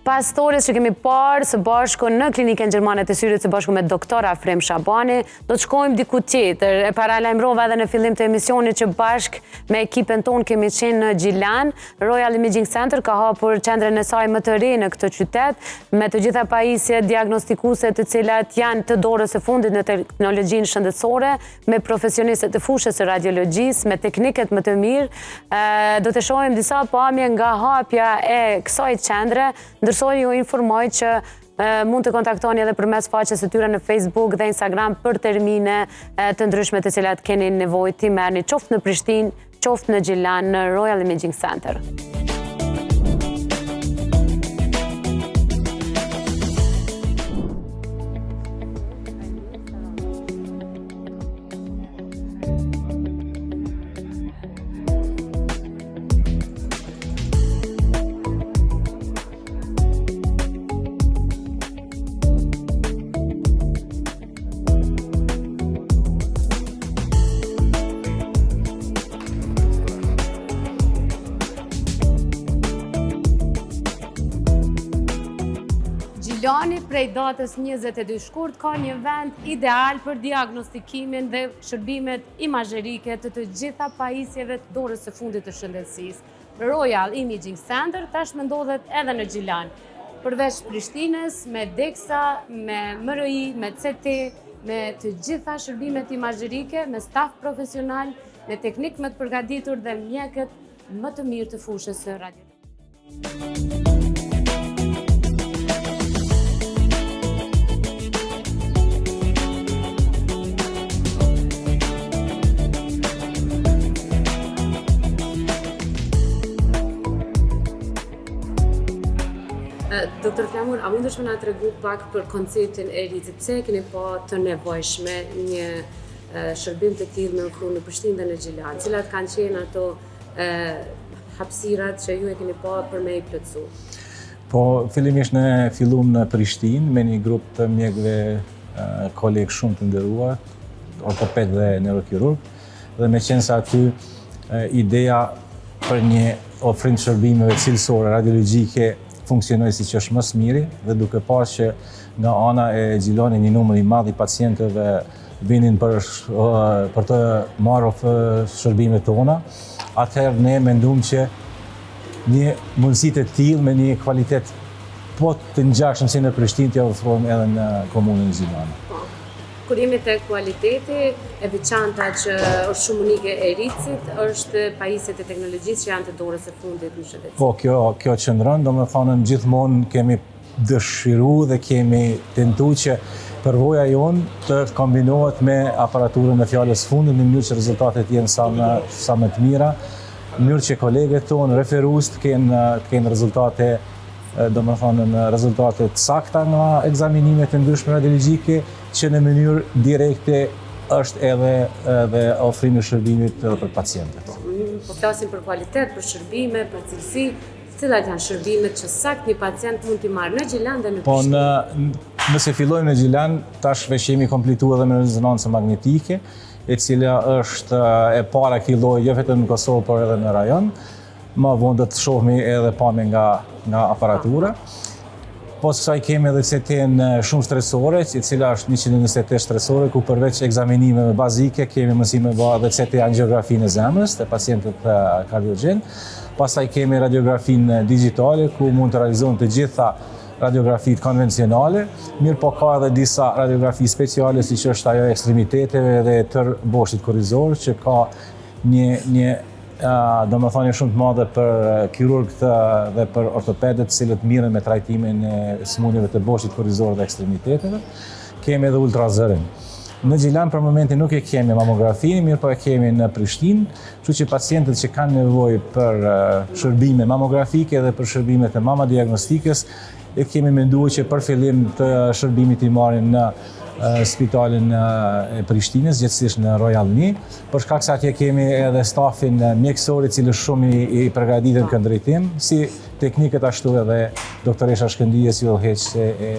Pas storës që kemi parë së bashku në klinikën gjermane të syrit së bashku me doktor Afrim Shabani, do të shkojmë diku tjetër. E paralajmërova edhe në fillim të emisionit që bashk me ekipën tonë kemi qenë në Gjilan. Royal Imaging Center ka hapur qendrën e saj më të re në këtë qytet, me të gjitha pajisjet diagnostikuese të cilat janë të dorës së fundit në teknologjinë shëndetësore, me profesionistët të fushës së radiologjisë, me tekniket më të mirë. Do të shohim disa pamje nga hapja e kësaj qendre. Ndërsoj ju informoj që mund të kontaktoni edhe përmes faqes së tyre në Facebook dhe Instagram për termine të ndryshme të cilat keni nevojë ti merrni qoftë në Prishtinë, qoftë në Gjilan, në Royal Imaging Center. Gjilani prej datës 22 shkurt ka një vend ideal për diagnostikimin dhe shërbimet imazherike të gjitha pajisjeve të dorës së fundit të shëndetësisë. Royal Imaging Center tashmë ndodhet edhe në Gjilan. Përveç Prishtinës, me DEXA, me MRI, me CT, me të gjitha shërbimet imazherike, me staf profesional, me teknik më të përgatitur dhe mjekët më të mirë të fushës së radiologjisë. Doktor Flamur, a mundesh me na tregu pak për konceptin e ri, pse keni pa të nevojshme një shërbim të tillë me ofruar në Prishtinë dhe në Gjilan? Cilat kanë qenë ato hapësirat që ju e keni pa për me I plotësu? Po, fillimisht ne filluam në Prishtinë me një grup të mjekëve kolegë shumë të nderuar, ortoped dhe neurokirurg, dhe me qenë se aty ideja për një ofrim shërbimeve cilësore radiologjike funksionoi siç është më së miri dhe duke parë që nga ana e Gjilani një numër I madh I pacientëve vinin për të marrë shërbimet tona, atëherë ne menduam që një mundësi të tillë me një kvalitet po të ngjashëm si në Prishtinë t'ia ofrojmë edhe në komunën e Gjilanit. Kur jemi te kualiteti, e veçanta që është shumë unike e Ricit, është pajisjet e teknologjisë që janë të dorës së fundit në shëndetësi. Po, kjo qëndron, domethënë gjithmonë kemi dëshiruar dhe kemi tentuar që përvoja jonë të kombinohet me aparaturën e fjalës fundit në mënyrë që rezultatet jenë sa më të mira, në mënyrë që kolegët tonë referues të kenë rezultate rezultate të sakta nga ekzaminimet e ndryshme radiologjike, që në mënyrë direkte është edhe ofrimi I shërbimit edhe për pacientët. Po flasim për kualitet, për shërbime, për cilësi, cilat janë shërbimet që saktë një pacient mund t'i marrë në Gjilan dhe në Prishtinë? Po, nëse fillojmë në Gjilan, tash veç jemi kompletuar edhe me rezonancë magnetike, e cila është e para këtij lloji jo vetëm në Kosovë, por edhe në rajon. Më vonë do të shohmi edhe pamje nga aparatura. Pas kësaj kemi edhe CT-n shumë stresore, e cila është 128 stresore, ku përveç ekzaminimeve bazike kemi mundësi me bërë edhe CT angiografinë e zemrës të pacientët kardiogjen. Pastaj kemi radiografinë digjitale, ku mund të realizohen të gjitha radiografitë konvencionale, mirë po ka edhe disa radiografi speciale, siç është ajo e ekstremiteteve dhe tër boshit korrizor, që ka një domethënie shumë të madhe për kirurgët dhe për ortopedët, cilët mirën me trajtimin e sëmundjeve të boshit korrizor dhe ekstremiteteve. Kemi edhe ultrazërin. Në Gjilan për momentin nuk e kemi mamografinë, mirë po e kemi në Prishtinë, kështu që pacientët që kanë nevojë për shërbime mamografike dhe për shërbimet e mamadiagnostikës, e kemi menduar që për fillim të shërbimit I marrin në spitalin e Prishtinës, gjithsesi në Royal Mi, për shkak se atje kemi edhe stafin mjekësor I cili shumë I përgatitur në këndrejtim, si teknikët ashtu edhe doktoresha Shkëndijes Jullheq e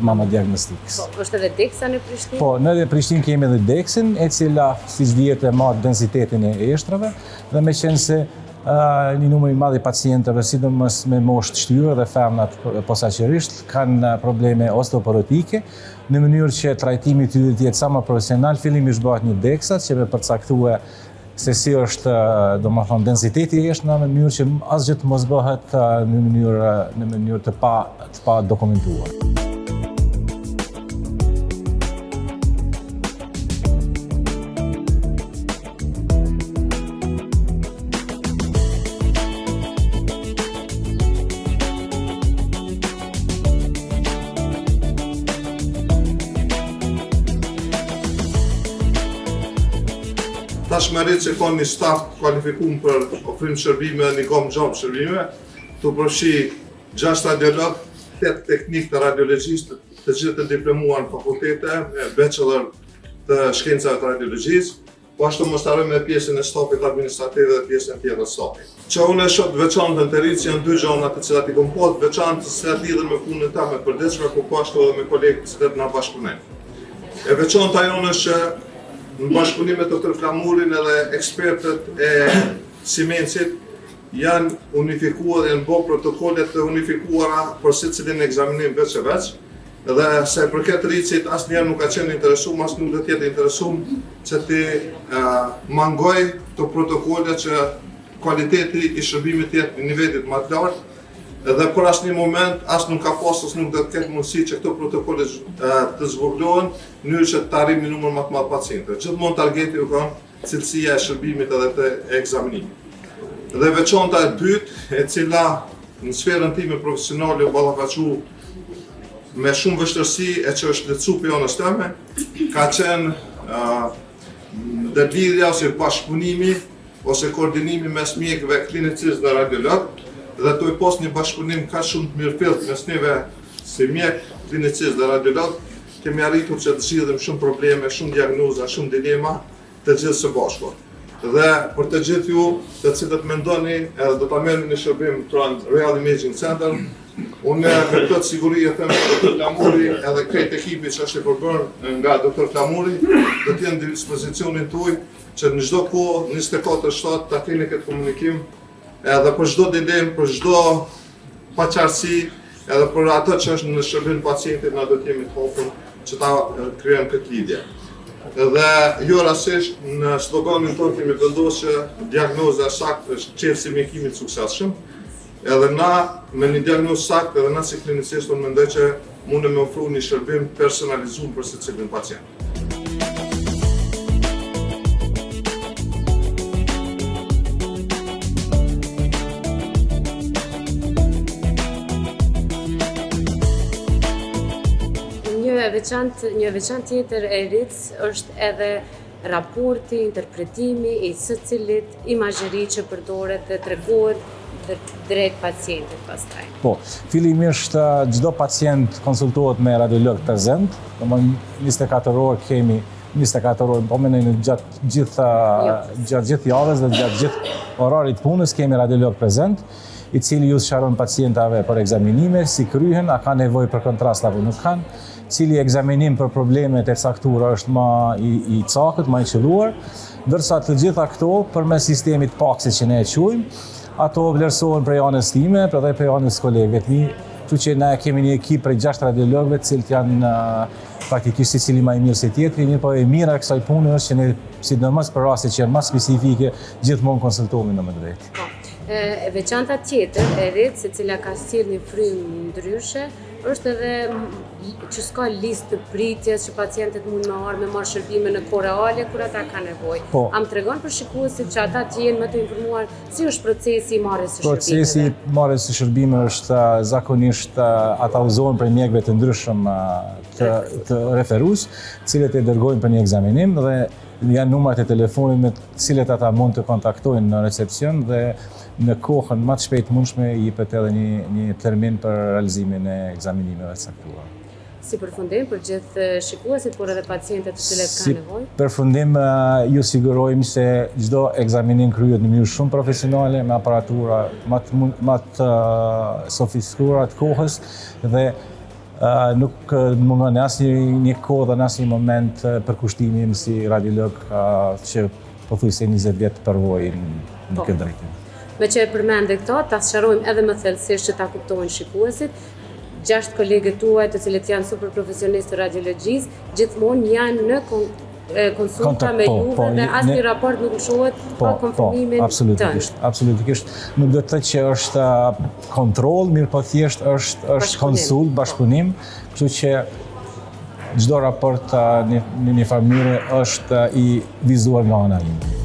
mamadiagnostikës. Po, është edhe DEXA në Prishtinë? Po, në Prishtinë kemi edhe DEXA-n, e cila siç dihet e marr densitetin e eshtrave, dhe me qenë se një numër i madh i pacientëve, sidomos me moshë të shtyre dhe femnat posaçërisht, kanë probleme osteoporotike, në mënyrë që trajtimi i tyre të jetë sa më profesional. Fillimisht bëhet një DEXA që me përcaktue se si është, domethënë, densiteti i jeshtë në mënyrë që asgjë të mos bëhet në mënyrë të pa dokumentuar. Tash më rritë që ka një staf kualifikum për ofrim shërbime, një gomë gjamë shërbime, të përfshi 6 radiolog, 8 teknik të radiologjisë, të gjithë të diplomuar në fakultete, bachelor të shkencave të radiologjisë, po ashtu mos harrojmë pjesën e stafit administrativ dhe pjesën tjetër të stafit. Që unë e shoh të veçantë në rritë janë dy gjëra të cilat i kam pas veçantë se lidhen me punën time të përditshme, por po ashtu edhe me kolegët që na bashkëpunojnë. E veçanta jonë është në bashkëpunim me Dr. Flamurin edhe ekspertët e Siemensit janë unifikuar dhe janë bërë protokollet të unifikuara për secilin ekzaminim veç e veç. Dhe se përket rritësit asnjëherë nuk ka qenë interesuar, as nuk do të jetë interesuar që ti mangoj të protokollet që kualiteti i shërbimit të jetë në nivelit më të lartë. Dhe për asnjë moment as nuk ka pas as nuk do të ketë mundësi që këto protokolle të zhvoglohen në mënyrë që të arrijmë një numër më të madh pacientëve. Gjithmonë targeti u ka cilësia e shërbimit edhe të ekzaminimit. Dhe veçanta e dytë, e cila në sferën time profesionale u ballafaqu me shumë vështirësi e që është lehtësu për jonës teme, ka qenë ndërlidhja ose bashkëpunimi ose koordinimi mes mjekëve klinicistë dhe radiolog, dhe të pas një bashkëpunim ka shumë të mirëfillt mes neve si mjek, klinicist dhe radiolog, kemi arritur që të zgjidhim shumë probleme, shumë diagnoza, shumë dilema të gjithë së bashku. Dhe për të gjithë ju, të cilët mendoni edhe do ta merrni në shërbim pranë Royal Imaging Center, unë me këtë siguri e them Dr. Flamuri edhe krejt ekipi që është i përbërë nga Dr. Flamuri, do të jenë në dispozicionin tuaj që në çdo kohë 24/7 ta keni këtë komunikim edhe për çdo dilemë, për çdo paqartësi, edhe për ato që është në shërbim pacientit, na do të jemi të hapur që ta krijojmë këtë lidhje. Dhe jo rastësisht në sloganin tonë kemi vendosur që diagnoza saktë është çelësi i mjekimit të suksesshëm. Edhe na me një diagnozë saktë, edhe na si klinicist unë mendoj që mundem me ofru një shërbim personalizuar për secilin pacient. Një veçantë tjetër e rritës është edhe raporti, interpretimi i secilit imazheri që përdoret dhe tregohet drejt pacientit pastaj. Po, fillimisht çdo pacient konsultohet me radiolog prezent, domethënë 24 orë kemi 24 orë, po mendoj në gjatë gjithë javës dhe gjatë gjithë orarit punës kemi radiolog prezent, i cili ju sqaron pacientave për ekzaminime, si kryhen, a ka nevojë për kontrast apo nuk kanë, cili ekzaminim për problemet e caktuara është më i cakët, më i qelluar, ndërsa të gjitha këto përmes sistemit PACS që ne e quajmë, ato vlerësohen prej anës time, edhe prej anës kolegëve të mi, kështu që ne kemi një ekip prej 6 radiologëve, të cilët janë praktikisht secili më i mirë se tjetri, mirë po e mira e kësaj pune është që ne, sidomos për raste që janë më specifike, gjithmonë konsultohemi në më drejtë. E veçanta tjetër e rritë, se cila ka sjellë një frymë ndryshe, është edhe që s'ka listë të pritjes që pacientët mund me marrë shërbime në kohë reale kur ata kanë nevojë. Po. A më tregon për shikuesit që ata të jenë më të informuar si është procesi i marrjes së shërbimeve? Procesi i marrjes së shërbimeve është zakonisht ata uzohen prej mjekëve të ndryshëm të referues, cilët e dërgojnë për një ekzaminim dhe janë numrat e telefonit me të cilët ata mund të kontaktojnë në recepcion dhe në kohën më të shpejtë mundshme i jepet edhe një termin për realizimin e ekzaminimeve të caktuara. Si përfundim për gjithë shikuesit, por edhe pacientët të cilët kanë nevojë? Si përfundim ju sigurojmë se çdo ekzaminim kryhet në mënyrë shumë profesionale me aparatura më të sofistikuara të kohës dhe nuk mungon asnjë kohë dhe në asnjë moment përkushtimi si radiolog që pothuajse 20 vjet përvojë në këtë drejtim. me që e përmende këto, ta sqarojmë edhe më thellësisht që ta kuptojnë shikuesit. 6 kolegët tuaj të cilët janë super profesionistë të radiologjisë, gjithmonë janë në konsulta me juve dhe asnjë raport nuk shohet pa konfirmimin tënd. Absolutikisht. Nuk do të thotë që është kontroll, mirë po thjesht është konsult, bashkëpunim, kështu që çdo raport në një farë mënyre është i vizuar nga ana ime.